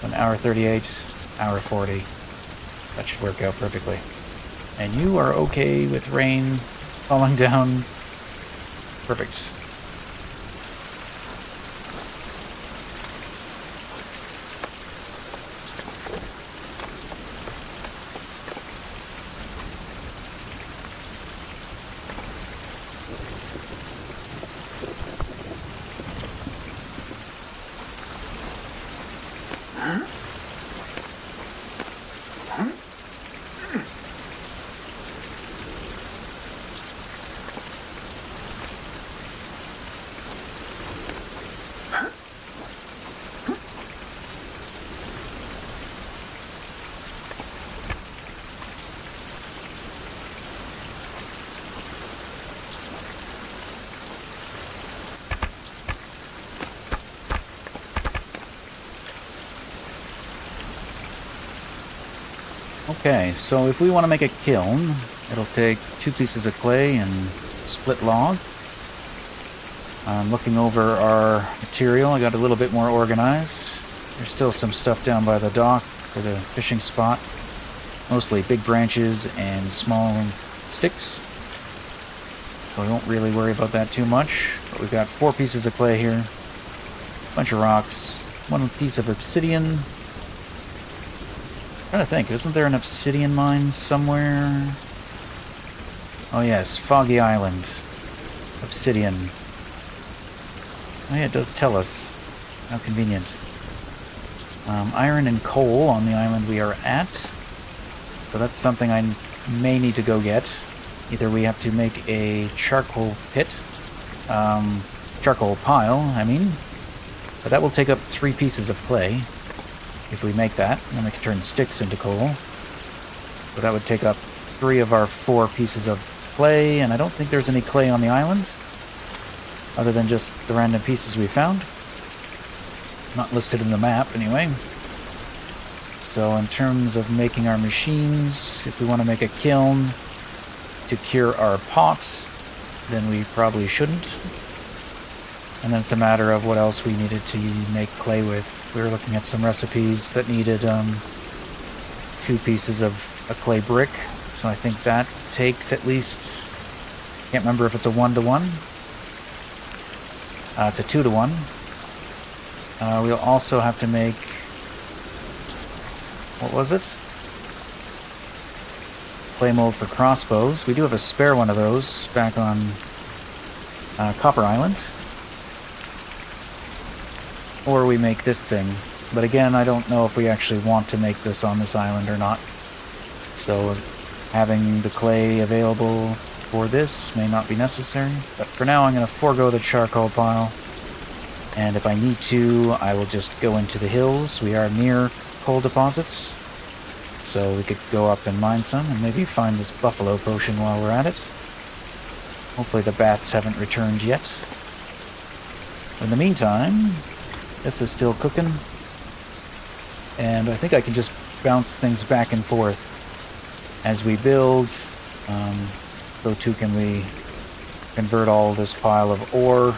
So an hour 38, hour 40. That should work out perfectly. And you are okay with rain falling down. Perfect. Okay, so if we want to make a kiln, it'll take 2 pieces of clay and split log. I'm looking over our material. I got a little bit more organized. There's still some stuff down by the dock for the fishing spot. Mostly big branches and small sticks. So we won't really worry about that too much. But we've got 4 pieces of clay here. A bunch of rocks. 1 piece of obsidian. I'm trying to think, isn't there an obsidian mine somewhere? Oh yes, Foggy Island. Obsidian. Oh yeah, it does tell us. How convenient. Iron and coal on the island we are at. So that's something I may need to go get. Either we have to make a charcoal pit. Charcoal pile, I mean. But that will take up 3 pieces of clay. If we make that, then we can turn sticks into coal. But that would take up 3 of our 4 pieces of clay, and I don't think there's any clay on the island, other than just the random pieces we found. Not listed in the map, anyway. So in terms of making our machines, if we want to make a kiln to cure our pots, then we probably shouldn't. And then it's a matter of what else we needed to make clay with. We were looking at some recipes that needed 2 pieces of a clay brick. So I think that takes at least... Can't remember if it's a 1-to-1. It's a 2-to-1. We'll also have to make... What was it? Clay mold for crossbows. We do have a spare one of those back on Copper Island. Or we make this thing. But again, I don't know if we actually want to make this on this island or not. So having the clay available for this may not be necessary. But for now, I'm going to forego the charcoal pile. And if I need to, I will just go into the hills. We are near coal deposits. so we could go up and mine some and maybe find this buffalo potion while we're at it. Hopefully the bats haven't returned yet. In the meantime, this is still cooking, and I think I can just bounce things back and forth as we build. So too can we convert all this pile of ore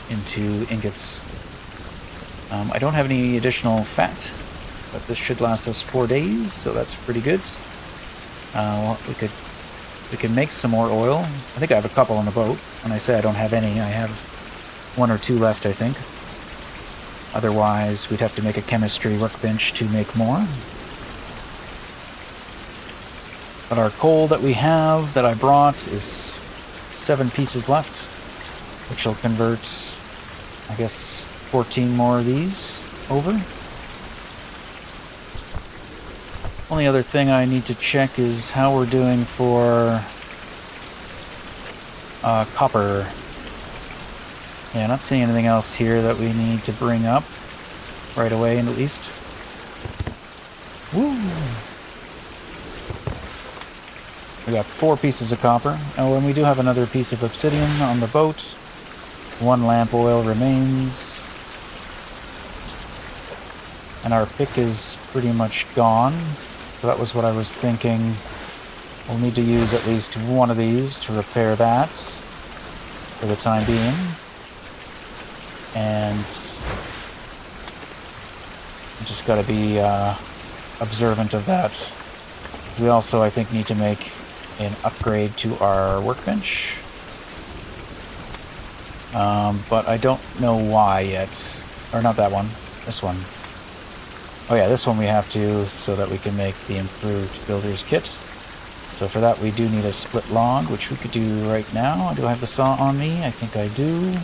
into ingots. I don't have any additional fat, but this should last us 4 days, so that's pretty good. We can make some more oil. I think I have a couple on the boat. When I say I don't have any, I have 1 or 2 left, I think. Otherwise, we'd have to make a chemistry workbench to make more. But our coal that we have, that I brought, is 7 pieces left, which will convert, I guess, 14 more of these over. Only other thing I need to check is how we're doing for copper. Yeah, not seeing anything else here that we need to bring up right away, at least. Woo! We got 4 pieces of copper. Oh, and we do have another piece of obsidian on the boat. 1 lamp oil remains. And our pick is pretty much gone. So that was what I was thinking. We'll need to use at least 1 of these to repair that for the time being. And just got to be observant of that. So we also, I think, need to make an upgrade to our workbench. But I don't know why yet. Or not that one. This one. Oh yeah, this one we have to, so that we can make the improved builder's kit. So for that we do need a split log, which we could do right now. Do I have the saw on me? I think I do.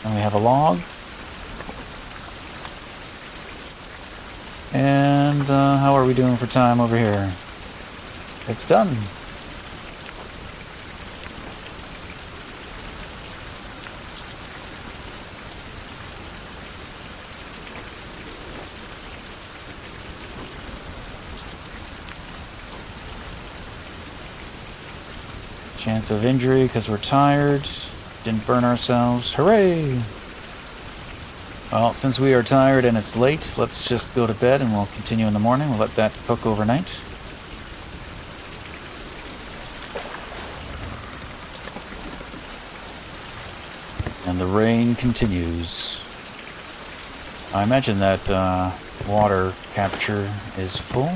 And we have a log. And how are we doing for time over here? It's done. Chance of injury because we're tired. Didn't burn ourselves. Hooray! Well, since we are tired and it's late, let's just go to bed and we'll continue in the morning. We'll let that cook overnight. And the rain continues. I imagine that water capture is full.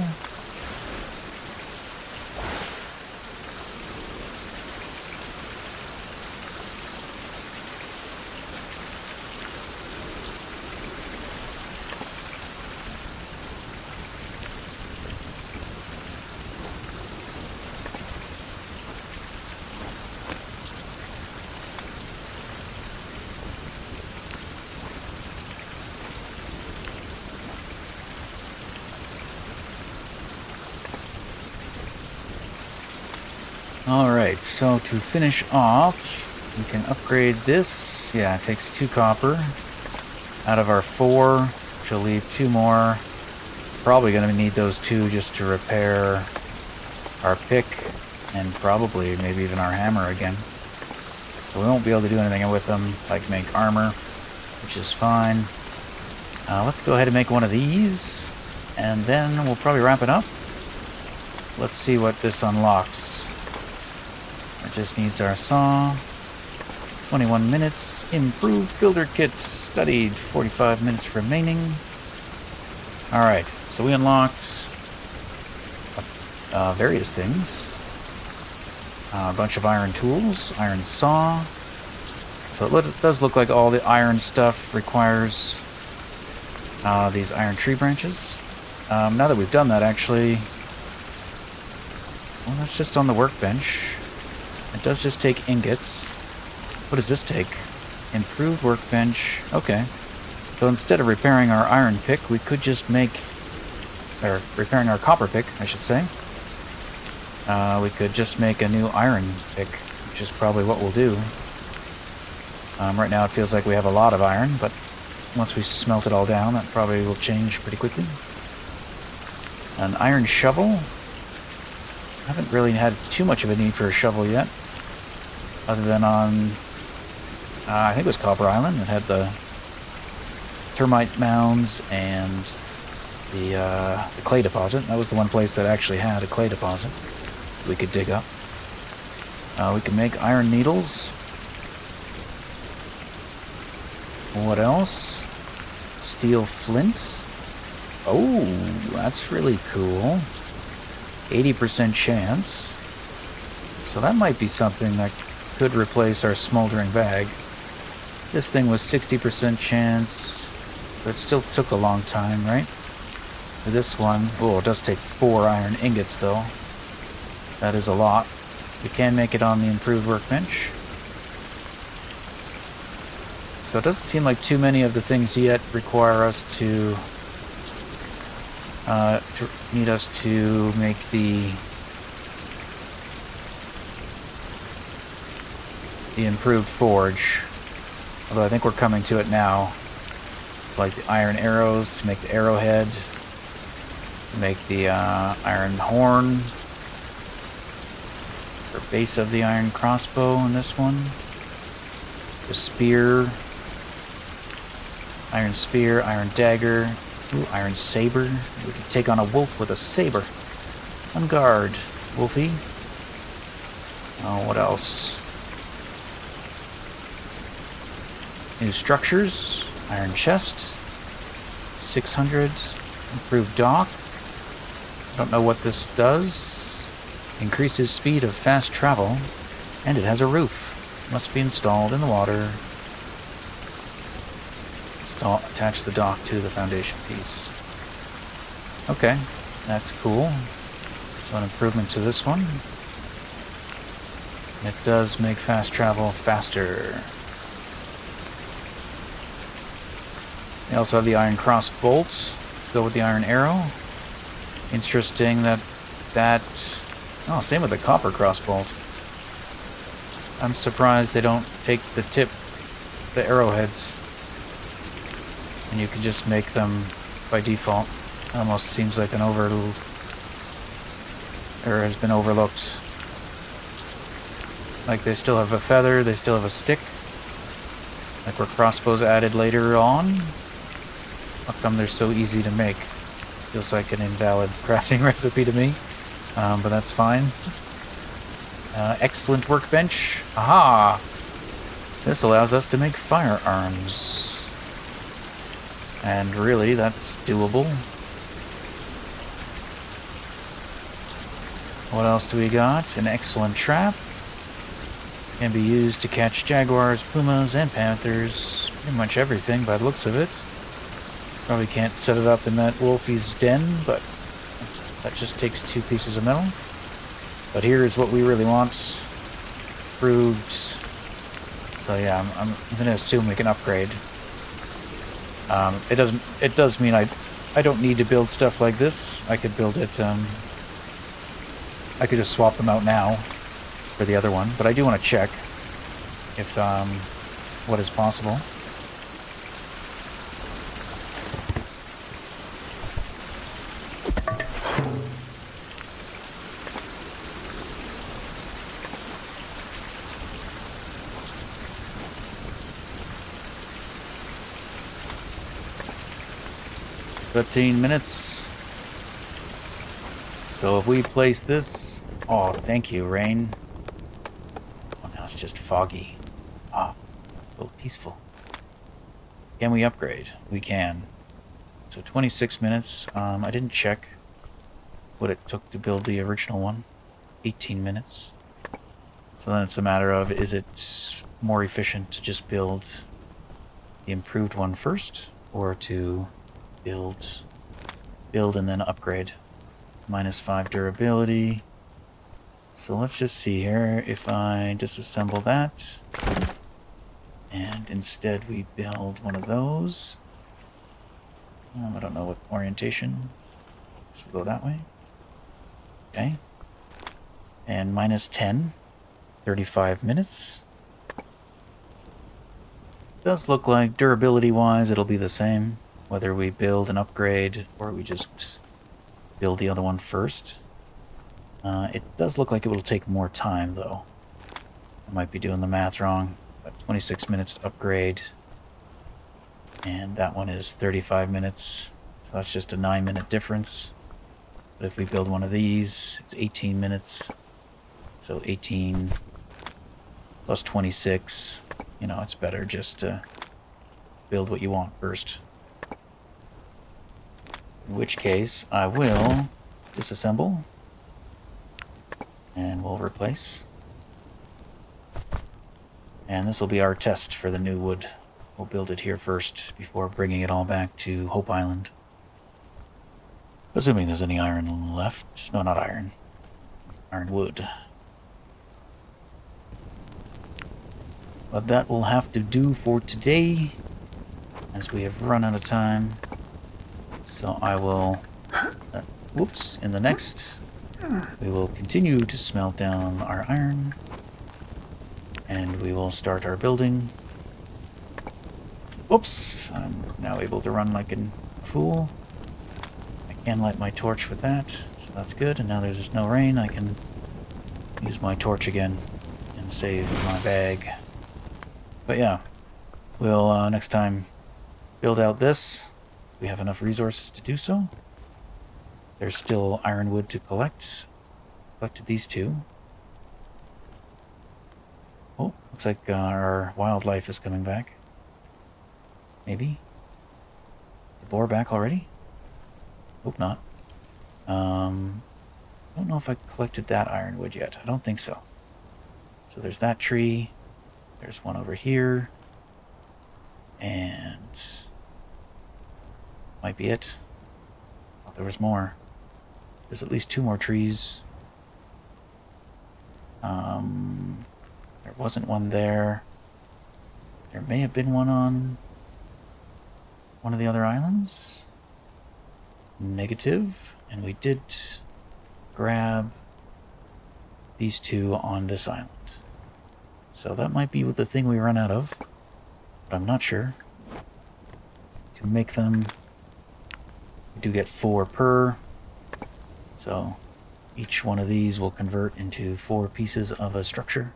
Alright, so to finish off, we can upgrade this. Yeah, it takes 2 copper out of our 4, which will leave 2 more. Probably going to need those 2 just to repair our pick, and probably maybe even our hammer again. So we won't be able to do anything with them, like make armor, which is fine. Let's go ahead and make one of these, and then we'll probably wrap it up. Let's see what this unlocks. It just needs our saw. 21 minutes. Improved builder kit. Studied. 45 minutes remaining. Alright, so we unlocked various things. A bunch of iron tools. Iron saw. So it does look like all the iron stuff requires these iron tree branches. Now that we've done that, actually... Well, that's just on the workbench. It does just take ingots. What does this take? Improved workbench. Okay. So instead of repairing our iron pick, we could just make... Or repairing our copper pick, I should say. We could just make a new iron pick, which is probably what we'll do. Right now it feels like we have a lot of iron, but once we smelt it all down, that probably will change pretty quickly. An iron shovel. I haven't really had too much of a need for a shovel yet. Other than on, I think it was Copper Island. It had the termite mounds and the clay deposit. That was the one place that actually had a clay deposit we could dig up. We can make iron needles. What else? Steel flint. Oh, that's really cool. 80% chance. So that might be something that could replace our smoldering bag. This thing was 60% chance, but it still took a long time, right? For this one, oh, it does take 4 iron ingots though. That is a lot. We can make it on the improved workbench. So it doesn't seem like too many of the things yet require us to need us to make the improved forge. Although I think we're coming to it now. It's like the iron arrows to make the arrowhead, to make the iron horn, or base of the iron crossbow in this one. The spear, iron dagger, ooh, iron saber. We can take on a wolf with a saber. On guard, Wolfie. Oh, what else? New structures, iron chest, 600, improved dock. I don't know what this does. Increases speed of fast travel, and it has a roof. Must be installed in the water. Attach the dock to the foundation piece. Okay, that's cool. So an improvement to this one. It does make fast travel faster. They also have the iron cross bolts. Go with the iron arrow. Interesting that oh, same with the copper cross bolt. I'm surprised they don't take the tip, the arrowheads, and you can just make them by default. Almost seems like has been overlooked. Like they still have a feather, they still have a stick. Like were crossbows added later on? How come they're so easy to make? Feels like an invalid crafting recipe to me, but that's fine. Excellent workbench. Aha! This allows us to make firearms. And really, that's doable. What else do we got? An excellent trap. Can be used to catch jaguars, pumas, and panthers. Pretty much everything by the looks of it. Probably can't set it up in that Wolfie's den, but that just takes 2 pieces of metal. But here is what we really want. Proved. So yeah, I'm going to assume we can upgrade. It does mean I don't need to build stuff like this. I could build it, I could just swap them out now for the other one. But I do want to check if, what is possible. "15 minutes. So if we place this... Oh, thank you, rain. Oh, now it's just foggy. Ah, it's a little peaceful. Can we upgrade? We can. So 26 minutes. I didn't check what it took to build the original one. 18 minutes. So then it's a matter of, is it more efficient to just build the improved one first, or to build and then upgrade? -5 durability. So let's just see here. If I disassemble that and instead we build one of those. I don't know what orientation. So we'll go that way. Okay. And -10. 35 minutes. Does look like durability wise it'll be the same, whether we build and upgrade or we just build the other one first. It does look like it will take more time, though. I might be doing the math wrong. But 26 minutes to upgrade. And that one is 35 minutes. So that's just a 9-minute difference. But if we build one of these, it's 18 minutes. So 18 plus 26. You know, it's better just to build what you want first. In which case, I will disassemble. And we'll replace. And this will be our test for the new wood. We'll build it here first before bringing it all back to Hope Island. Assuming there's any iron left. No, not iron. Ironwood. But that will have to do for today, as we have run out of time. So I will... whoops. In the next, we will continue to smelt down our iron. And we will start our building. Oops, I'm now able to run like a fool. I can light my torch with that, so that's good. And now there's no rain, I can use my torch again and save my bag. But yeah, we'll next time build out this. We have enough resources to do so. There's still ironwood to collect. Collected these two. Oh, looks like our wildlife is coming back. Maybe? Is the boar back already? Hope not. I don't know if I collected that ironwood yet. I don't think so. So there's that tree. There's one over here. And... might be it. Oh, there was more. There's at least 2 more trees. There wasn't one there. There may have been one on one of the other islands. Negative. And we did grab these 2 on this island. So that might be the thing we run out of. But I'm not sure. To make them, we do get 4 per. So each one of these will convert into 4 pieces of a structure.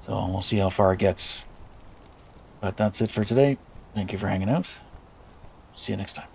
So we'll see how far it gets. But that's it for today. Thank you for hanging out. See you next time.